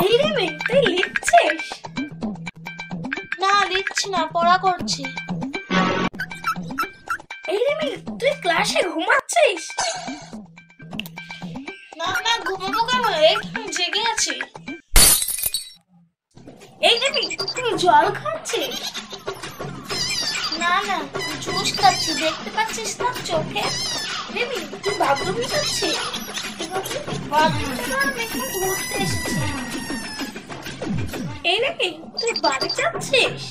এই রে মেয়ে, তুই লিখছিস? না, লিখছি না, পড়া করছি। এই রে মেয়ে, তুই ক্লাসে ঘুমাচ্ছিস? না না, ঘুমাবো কেন, এই জেগে আছি। এই রে মেয়ে, তুই জল খাচ্ছিস? না না, জুস খাচ্ছি, দেখতে পাচ্ছিস না চোখে? রে মেয়ে, তুই বাথরুমে যাচ্ছিস? আমি একটু ঘুরতে এসেছি। এই রে মেয়ে, তুই বাড়ি যাচ্ছিস?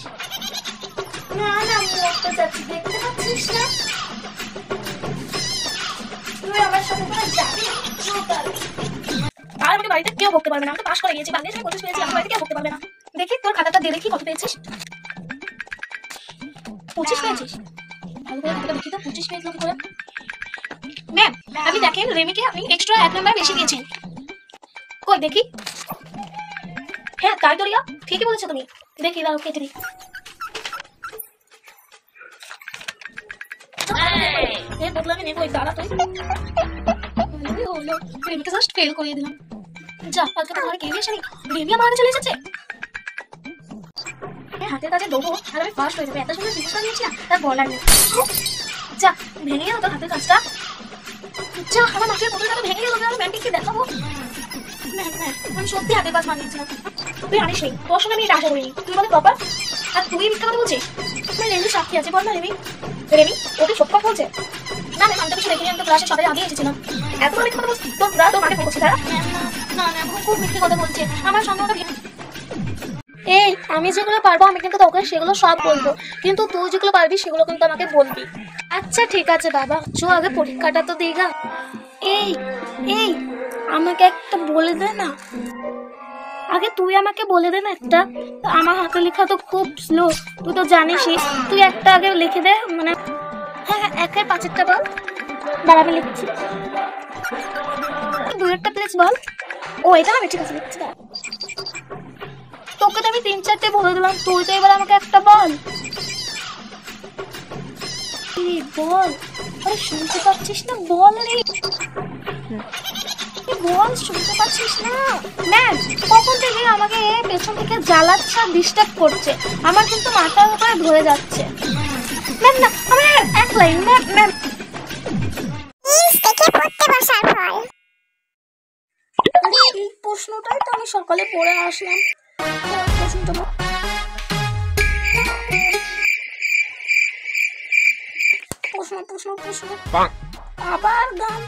না না, মরতে যাচ্ছি, দেখতে পাচ্ছিস না? তুই আমার সাথে করে যাবি? তাহলে আর আমাকে বাড়িতে কেউ বকতে পারবে না। আমি পাশ করে গেছি, বাংলাদেশে 25 পেয়েছি, আমার বাড়িতে কেউ বকতে পারবে না। দেখি তোর খাতাটা দিয়ে দেখি কত পেয়েছিস। 25 পেয়েছিস? ভালো করে খাতাটা দেখি তো, 25 পেয়েছিল কি করে? ম্যাম, আপনি দেখেন রেমিকে আপনি এক্সট্রা 1 নাম্বার বেশি দিয়েছেন। কই দেখি। হ্যাঁ তাই তো রিয়া, ঠিকই বলেছো তুমি। দেখি দাও কেটে দিই। এর বদলা আমি নেবো, দাঁড়া তুই। রেমিকে জাস্ট ফেল করিয়ে দিলাম। যা, আজকে তো ঘরে কেউ এসেনি, রেমি আমার আগে চলে এসেছে। হাতের কাছে দেবো আর আমি ফার্স্ট হয়ে যাবে। এত সুন্দর জিনিসটা নিয়েছি না, তার বলার নেই। যা, ভেঙে গেল তোর হাতের কাজটা। যা, আমার মাছের বোতলটা ভেঙে গেল, আমি ব্যান্টিককে দেখাবো। আমি সত্যি হাতের কাজ মানিয়েছিলাম। তুই আনিস নি, তোর সঙ্গে আমি এটা আশা করিনি। তুই বলে প্রপার, আর তুই মিথ্যা কথা বলছিস। রেমি সাক্ষী আছে, বল না রেমি। রেমি, ও কি সত্য কথা বলছে? না ম্যাম, আমি তো কিছু দেখিনি, আমি তো ক্লাসে সবাই আগে এসেছিলাম। এত মিথ্যা কথা বলছিস? তোর মাকে ফোন করছি তারা? না না, খুব মিথ্যে কথা বলছে। আমার সন্দেহটা এই, আমি যেগুলো পারবো আমি কিন্তু তোকে সেগুলো সব বলবো, কিন্তু তুই যেগুলো পারবি সেগুলো কিন্তু আমাকে বলবি। আচ্ছা ঠিক আছে বাবা, চো আগে পরীক্ষাটা তো দিগা। এই এই আমাকে একটা বলে দে না, আগে তুই আমাকে বলে দে না একটা। আমার হাতে লেখা তো খুব স্লো, তুই তো জানিসই। তুই একটা আগে লিখে দে, মানে হ্যাঁ হ্যাঁ, 1 এর 5-এরটা বল। দাঁড়া আমি লিখছি। 2-এরটা প্লিজ বল। ও এটা আমি ঠিক আছে লিখছি। তোকে তো আমি 3-4টে বলে দিলাম, তুই তো এবার আমাকে একটা বল। বল, আরে শুনতে পাচ্ছিস না? বল রে, বল, শুনতে পাচ্ছিস না? ম্যাম, কখন থেকে আমাকে পেছন থেকে জ্বালাচ্ছে আর ডিস্টার্ব করছে, আমার কিন্তু মাথার উপরে ধরে যাচ্ছে। ম্যাম না, আমি 1 লাইন। ম্যাম ম্যাম এই প্রশ্নটাই তো আমি সকালে পড়ে আসলাম। প্রশ্নটা বল। প্রশ্ন প্রশ্ন প্রশ্ন আবার গান।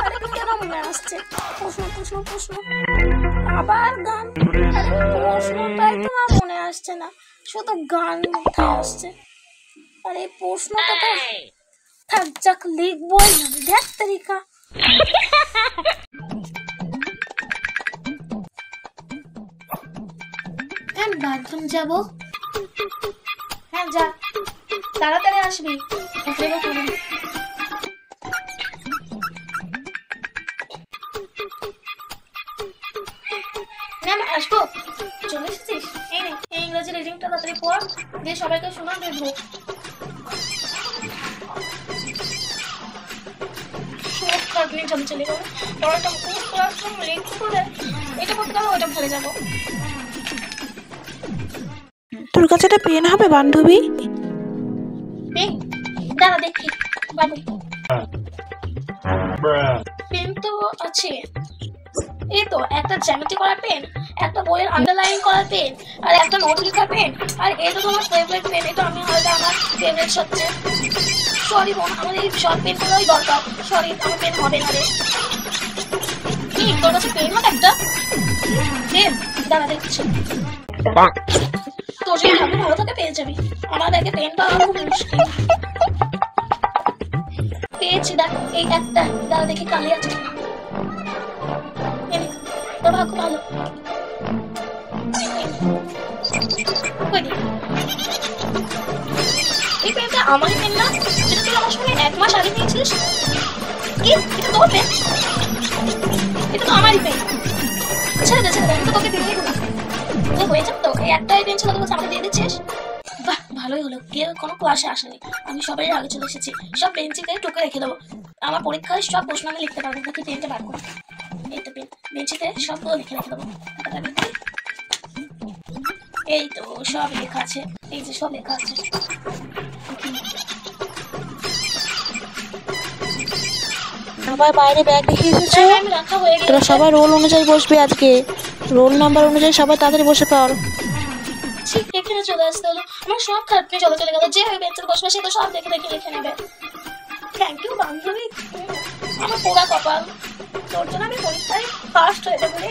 আরে কেন মনে আসছে? প্রশ্ন প্রশ্ন প্রশ্ন আবার গান। আরে প্রশ্নটাই তো আমার মনে আসছে না, শুধু গান মাথায় আসছে। আরে প্রশ্নটা তো থাক, যাক লিখবই না। দেখ তারিকা। হ্যাঁ বাথরুম যাবো। হ্যাঁ যা, তাড়াতাড়ি আসবি। ম্যাম আসবো। চলে এসেছিস? এই নে, এই ইংরেজি রিডিংটা তাড়াতাড়ি পড়, দিয়ে সবাইকে শোনা দেবো। সব কাটলে জমে চলে যাবে। পড়াটা মুখস্থ করার জন্য লিখতে করে এটা করতে পারবো, ওটা ভুলে যাবো। তোর কাছে একটা পেন হবে বান্ধবী? পেন? দাঁড়া দেখি। পেন তো আছে, এই তো একটা জ্যামিতি করা পেন, একটা বইয়ের আন্ডারলাইন করা পেন, আর একটা নোট লেখা পেন, আর এই তো তোমার ফেভারিট পেন। এটা আমি হয়তো আমার ফেভারিট সবচেয়ে। সরি বোন, আমার এই সব পেনগুলোই দরকার। সরি, আমার পেন হবে না রে। কি তোর কাছে পেন হবে একটা? পেন দাঁড়া দেখছি। তোর যদি ভাবি ভালো থাকে পেয়ে যাবি, আমার ব্যাগে পেন পাওয়া খুব মুশকিল। পেয়েছি, দেখ এই একটা। দাঁড়া দেখি কালি আছে। তোর ভাগ্য ভালো। এই পেনটা আমারই পেন না, যেটা তুই আমার সঙ্গে 1 মাস আগে নিয়েছিলিস? কি এটা তোর পেন? এটা তো আমারই পেন। ছেড়ে দে ছেড়ে দে, আমি তো তোকে দিয়ে দিলাম। তো হয়ে যাবে তো, এই একটাই পেন ছিল, তোকে আমাকে দিয়ে দিচ্ছিস। বাহ, ভালোই হলো, কেউ কোনো ক্লাসে আসেনি, আমি সবাই আগে চলে এসেছি। সব বেঞ্চিতে টুকে রেখে দেবো, আমার পরীক্ষায় সব প্রশ্ন আমি লিখতে পারবো। নাকি পেনটা বার করবো, এই তো পেন। বেঞ্চিতে সবগুলো লিখে রেখে দেবো। এই তো সব লেখা আছে, এই যে সব লেখা আছে। সবাই বাইরে ব্যাগ রেখে এসেছো? আমি রাখা হয়ে গেছে। তোরা সবাই রোল অনুযায়ী বসবে আজকে, রোল নাম্বার অনুযায়ী সবাই তাড়াতাড়ি বসে পড়। ঠিক এখানে চলে আসতে হলো, আমার সব খারাপ নিয়ে চলে গেল। যে বেঞ্চের বসবে সে তো সব দেখে দেখে লিখে নেবে। থ্যাংক ইউ বান্ধবী, আমার পোড়া কপাল, তোর জন্য আমি পরীক্ষায় ফার্স্ট হয়ে যাবো রে।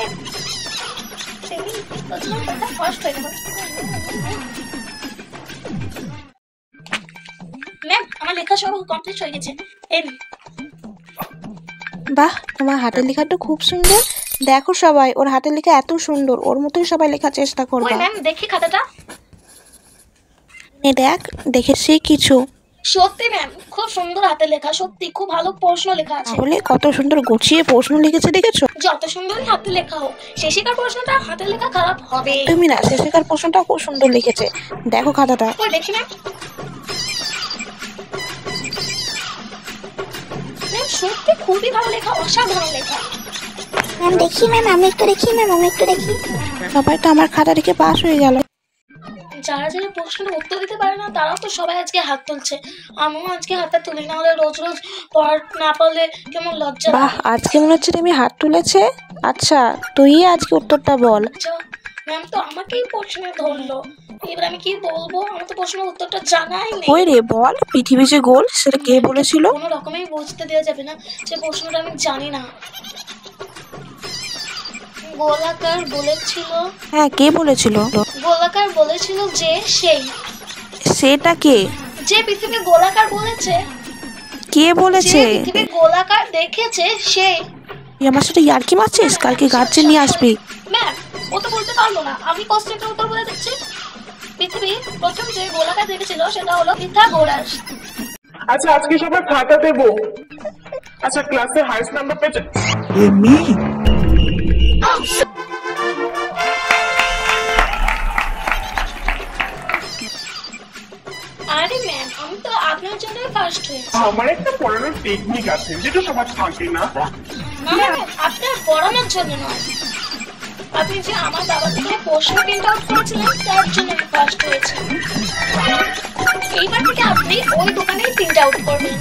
সেদিন তোর জন্য পরীক্ষায় ফার্স্ট হয়ে যাবো। ম্যাম আমার লেখা সব কমপ্লিট হয়ে গেছে। এই বাহ, তোমার হাতের লেখাটা খুব সুন্দর। দেখো সবাই, ওর হাতের লেখা এত সুন্দর, ওর মতোই সবাই লেখার চেষ্টা করবে। ম্যাম দেখি খাতাটা। দেখ, দেখেছি কিছু। সত্যি ম্যাম খুব সুন্দর হাতের লেখা, সত্যি খুব ভালো প্রশ্ন লেখা আছে। তাহলে কত সুন্দর গুছিয়ে প্রশ্ন লিখেছে দেখেছো? যত সুন্দরই হাতের লেখা হোক, শেষিকার প্রশ্নটা হাতের লেখা খারাপ হবে। তুমি না, শেষেকার প্রশ্নটা খুব সুন্দর লিখেছে। দেখো খাতাটা। ওই দেখি ম্যাম। ম্যাম সত্যি খুবই ভালো লেখা, অসাধারণ লেখা। ম্যাম দেখি ম্যাম, আমি একটু দেখি ম্যাম, আমি একটু দেখি। সবাই তো আমার খাতা দেখে পাস হয়ে গেল। যারা যারা প্রশ্নের উত্তর দিতে পারে না তারাও তো সবাই আজকে হাত তুলছে। আমিও আজকে হাতটা তুলি, না হলে রোজ রোজ পড়া না পারলে কেমন লজ্জা লাগে। বাহ, আজকে মনে হচ্ছে তুমি হাত তুলেছে। আচ্ছা, তুই আজকে উত্তরটা বল। ম্যাম তো আমাকেই প্রশ্নে ধরলো, এবার আমি কি বলবো? আমার তো প্রশ্নের উত্তরটা জানাই নেই। ওই রে, বল, পৃথিবী যে গোল সেটা কে বলেছিল? কোনো রকমেই বুঝতে দেওয়া যাবে না যে প্রশ্নটা আমি জানি না। গোলাকার বলেছিল। হ্যাঁ, কে বলেছিল? গোলাকার বলেছিল যে সেই। সেটা কে? যে পৃথিবী গোলাকার বলেছে। কে বলেছে? যে পৃথিবী গোলাকার দেখেছে সেই। তুই আমার সাথে ইয়ার্কি মারছিস? কালকে গার্জেন নিয়ে আসবি। ম্যাম ও তো বলতে পারলো না, আমি কোশ্চেনটার উত্তর বলে দিচ্ছি। পৃথিবী প্রথম যে গোলাকার দেখেছিল সেটা হলো পিথাগোরাস। আচ্ছা আজকে সবাই খাতা দেবো। আচ্ছা ক্লাসে হাইস্ট নাম্বার পেয়েছে আরে ম্যাম আমি তো আপনার জন্যই ফার্স্ট হয়েছি। আমার একটা পড়ানোর টেকনিক আছে যেটা সবার থাকে না। না ম্যাম আপনার পড়ানোর জন্য নয়, আপনি যে আমার বাবা থেকে প্রশ্ন প্রিন্ট আউট করেছিলেন তার জন্য আমি ফার্স্ট হয়েছি। এইবার থেকে আপনি ওই দোকানেই প্রিন্ট আউট করবেন।